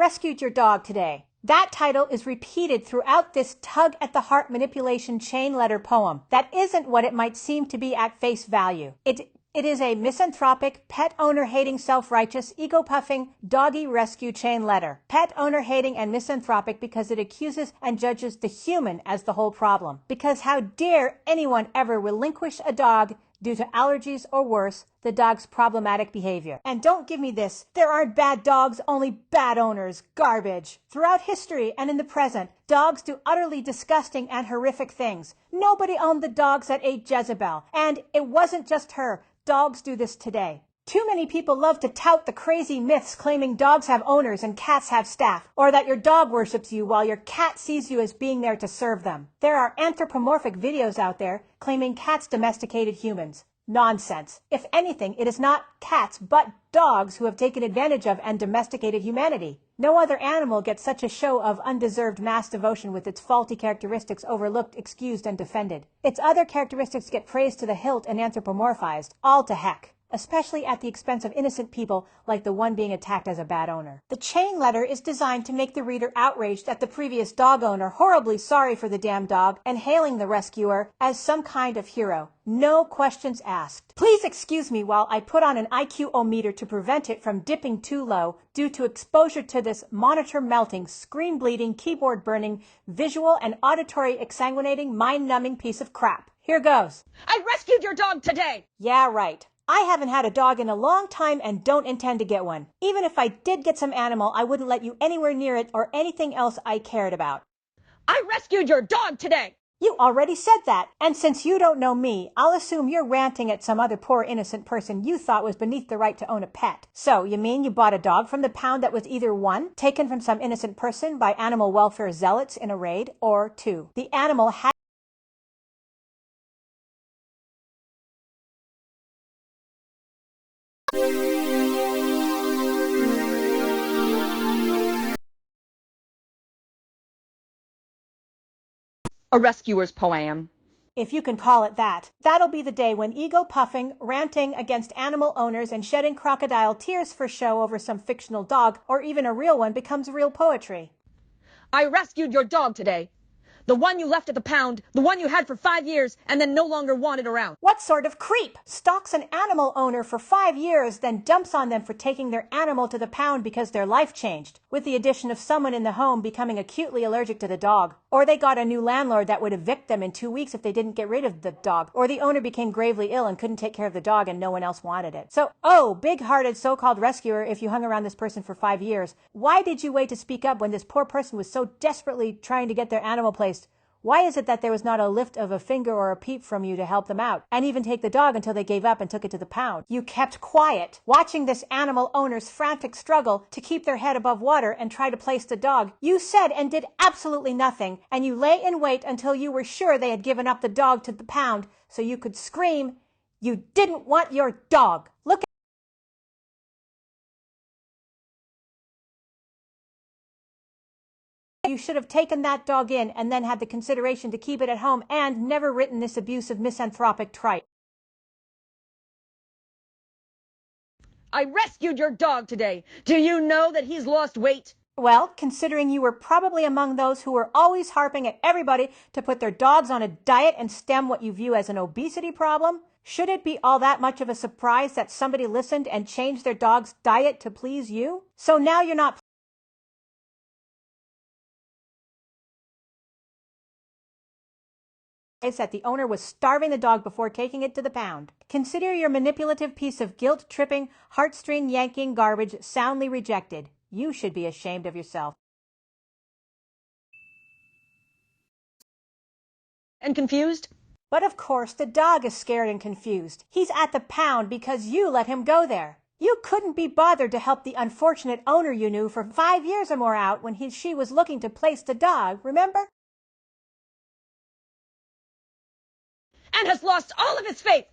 rescued your dog today. That title is repeated throughout this tug-at-the-heart manipulation chain letter poem. That isn't what it might seem to be at face value. It is a misanthropic, pet owner-hating, self-righteous, ego-puffing, doggy rescue chain letter. Pet owner-hating and misanthropic because it accuses and judges the human as the whole problem. Because how dare anyone ever relinquish a dog due to allergies or worse, the dog's problematic behavior. And don't give me this, there aren't bad dogs, only bad owners. Garbage. Throughout history and in the present, dogs do utterly disgusting and horrific things. Nobody owned the dogs that ate Jezebel. And it wasn't just her. Dogs do this today. Too many people love to tout the crazy myths claiming dogs have owners and cats have staff, or that your dog worships you while your cat sees you as being there to serve them. There are anthropomorphic videos out there claiming cats domesticated humans. Nonsense. If anything, it is not cats but dogs who have taken advantage of and domesticated humanity. No other animal gets such a show of undeserved mass devotion with its faulty characteristics overlooked, excused, and defended. Its other characteristics get praised to the hilt and anthropomorphized. All to heck. Especially at the expense of innocent people like the one being attacked as a bad owner. The chain letter is designed to make the reader outraged at the previous dog owner, horribly sorry for the damn dog, and hailing the rescuer as some kind of hero. No questions asked. Please excuse me while I put on an IQ-o-meter to prevent it from dipping too low due to exposure to this monitor-melting, screen-bleeding, keyboard-burning, visual and auditory exsanguinating, mind-numbing piece of crap. Here goes. I rescued your dog today! Yeah, right. I haven't had a dog in a long time and don't intend to get one. Even if I did get some animal, I wouldn't let you anywhere near it or anything else I cared about. I rescued your dog today! You already said that, and since you don't know me, I'll assume you're ranting at some other poor innocent person you thought was beneath the right to own a pet. So, you mean you bought a dog from the pound that was either 1, taken from some innocent person by animal welfare zealots in a raid, or 2, the animal had A rescuer's poem. if you can call it that. That'll be the day when ego-puffing, ranting against animal owners and shedding crocodile tears for show over some fictional dog, or even a real one, becomes real poetry. I rescued your dog today. The one you left at the pound, the one you had for 5 years, and then no longer wanted around. What sort of creep stalks an animal owner for 5 years, then dumps on them for taking their animal to the pound because their life changed, with the addition of someone in the home becoming acutely allergic to the dog? Or they got a new landlord that would evict them in 2 weeks if they didn't get rid of the dog. Or the owner became gravely ill and couldn't take care of the dog and no one else wanted it. So, oh, big-hearted so-called rescuer, if you hung around this person for 5 years, why did you wait to speak up when this poor person was so desperately trying to get their animal placed? Why is it that there was not a lift of a finger or a peep from you to help them out, and even take the dog until they gave up and took it to the pound? You kept quiet, watching this animal owner's frantic struggle to keep their head above water and try to place the dog. You said and did absolutely nothing, and you lay in wait until you were sure they had given up the dog to the pound, so you could scream, you didn't want your dog. Look. You should have taken that dog in and then had the consideration to keep it at home and never written this abusive misanthropic trite. I rescued your dog today. Do you know that he's lost weight? Well, considering you were probably among those who were always harping at everybody to put their dogs on a diet and stem what you view as an obesity problem, should it be all that much of a surprise that somebody listened and changed their dog's diet to please you? So now you're not that the owner was starving the dog before taking it to the pound. Consider your manipulative piece of guilt-tripping, heartstring yanking garbage soundly rejected. You should be ashamed of yourself. And confused? But of course, the dog is scared and confused. He's at the pound because you let him go there. You couldn't be bothered to help the unfortunate owner you knew for 5 years or more out when she was looking to place the dog, remember? And has lost all of his faith.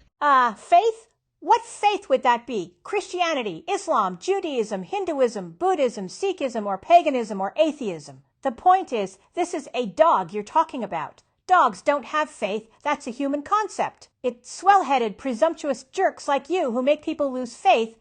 Faith? What faith would that be? Christianity, Islam, Judaism, Hinduism, Buddhism, Sikhism, or paganism, or atheism? The point is, this is a dog you're talking about. Dogs don't have faith. That's a human concept. It's swell-headed, presumptuous jerks like you who make people lose faith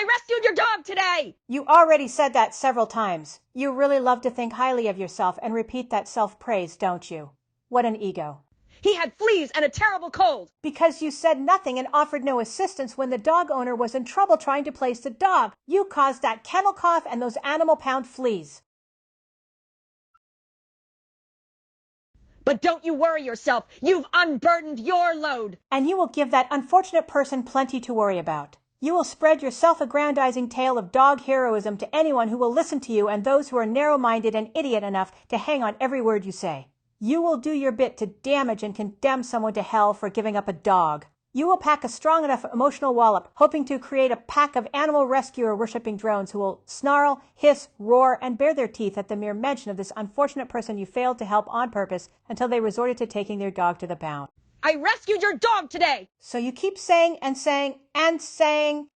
I rescued your dog today! You already said that several times. You really love to think highly of yourself and repeat that self-praise, don't you? What an ego. He had fleas and a terrible cold. Because you said nothing and offered no assistance when the dog owner was in trouble trying to place the dog. You caused that kennel cough and those animal pound fleas. But don't you worry yourself. You've unburdened your load. And you will give that unfortunate person plenty to worry about. You will spread your self-aggrandizing tale of dog heroism to anyone who will listen to you and those who are narrow-minded and idiot enough to hang on every word you say. You will do your bit to damage and condemn someone to hell for giving up a dog. You will pack a strong enough emotional wallop, hoping to create a pack of animal rescuer-worshipping drones who will snarl, hiss, roar, and bare their teeth at the mere mention of this unfortunate person you failed to help on purpose until they resorted to taking their dog to the pound. I rescued your dog today! So you keep saying and saying and saying...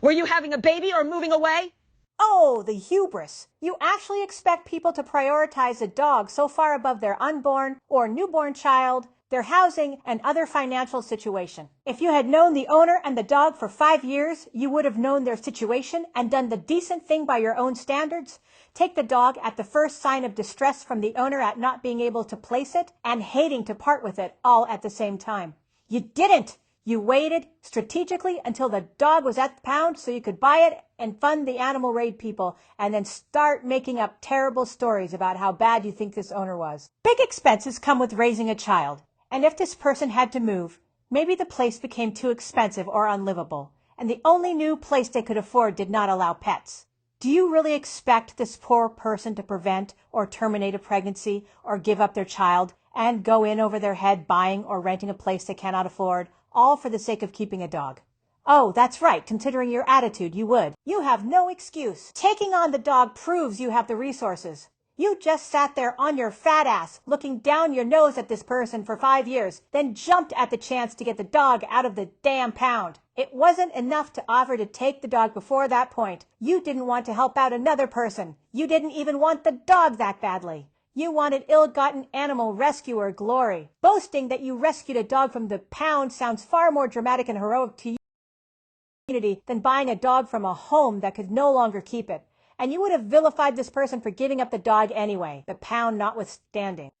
Were you having a baby or moving away? Oh, the hubris! You actually expect people to prioritize a dog so far above their unborn or newborn child, their housing, and other financial situation. If you had known the owner and the dog for 5 years, you would have known their situation and done the decent thing by your own standards. Take the dog at the first sign of distress from the owner at not being able to place it and hating to part with it all at the same time. You didn't! You waited strategically until the dog was at the pound so you could buy it and fund the animal raid people and then start making up terrible stories about how bad you think this owner was. Big expenses come with raising a child, and if this person had to move, maybe the place became too expensive or unlivable, and the only new place they could afford did not allow pets. Do you really expect this poor person to prevent or terminate a pregnancy or give up their child and go in over their head buying or renting a place they cannot afford, all for the sake of keeping a dog? Oh, that's right, considering your attitude, you would. You have no excuse. Taking on the dog proves you have the resources. You just sat there on your fat ass, looking down your nose at this person for 5 years, then jumped at the chance to get the dog out of the damn pound. It wasn't enough to offer to take the dog before that point. You didn't want to help out another person. You didn't even want the dog that badly. You wanted ill-gotten animal rescuer glory. Boasting that you rescued a dog from the pound sounds far more dramatic and heroic to you than buying a dog from a home that could no longer keep it. And you would have vilified this person for giving up the dog anyway, the pound notwithstanding.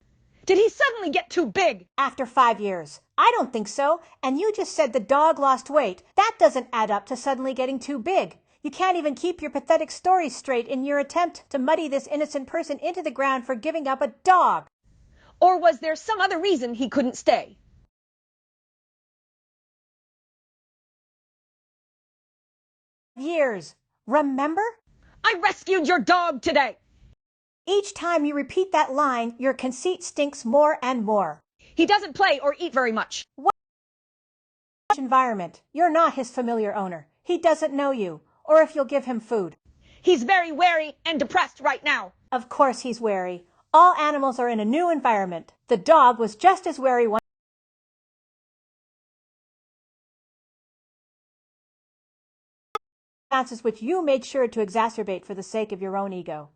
Did he suddenly get too big? After 5 years. I don't think so. And you just said the dog lost weight. That doesn't add up to suddenly getting too big. You can't even keep your pathetic story straight in your attempt to muddy this innocent person into the ground for giving up a dog. Or was there some other reason he couldn't stay? Years. Remember? I rescued your dog today! Each time you repeat that line, your conceit stinks more and more. He doesn't play or eat very much. What environment? You're not his familiar owner. He doesn't know you, or if you'll give him food. He's very wary and depressed right now. Of course he's wary. All animals are in a new environment. The dog was just as wary once. Which you made sure to exacerbate for the sake of your own ego.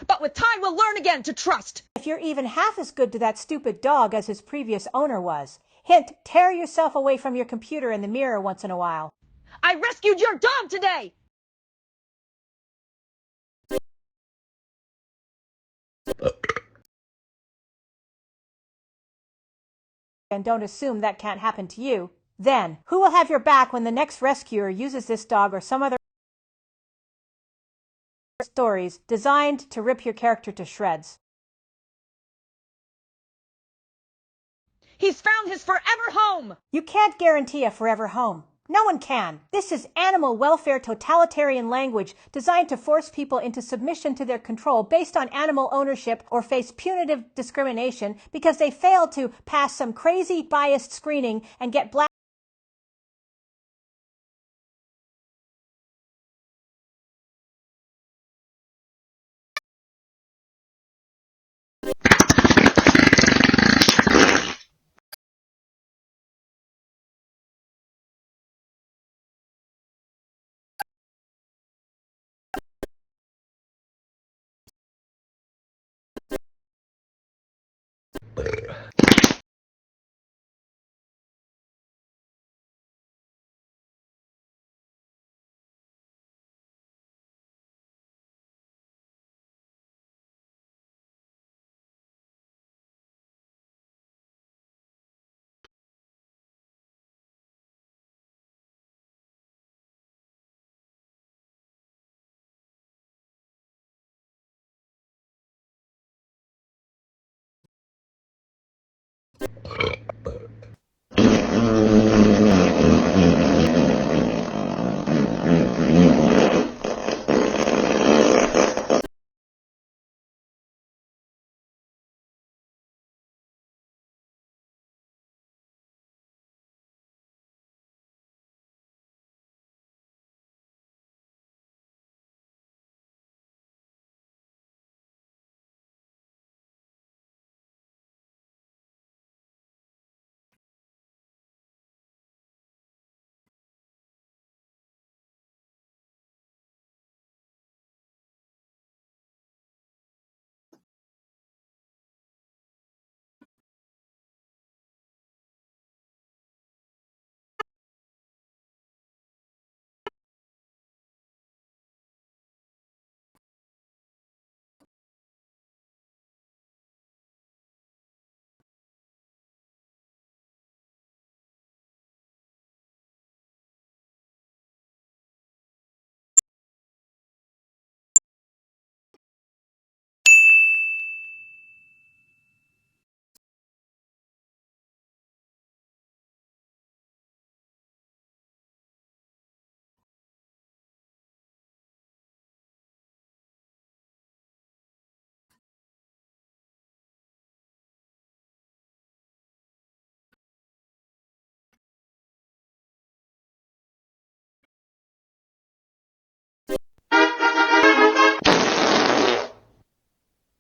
But with time we'll learn again to trust. If you're even half as good to that stupid dog as his previous owner was. Hint, tear yourself away from your computer in the mirror once in a while. I rescued your dog today! And don't assume that can't happen to you. Then, who will have your back when the next rescuer uses this dog or some other stories designed to rip your character to shreds? He's found his forever home! You can't guarantee a forever home. No one can. This is animal welfare totalitarian language designed to force people into submission to their control based on animal ownership or face punitive discrimination because they failed to pass some crazy biased screening and get black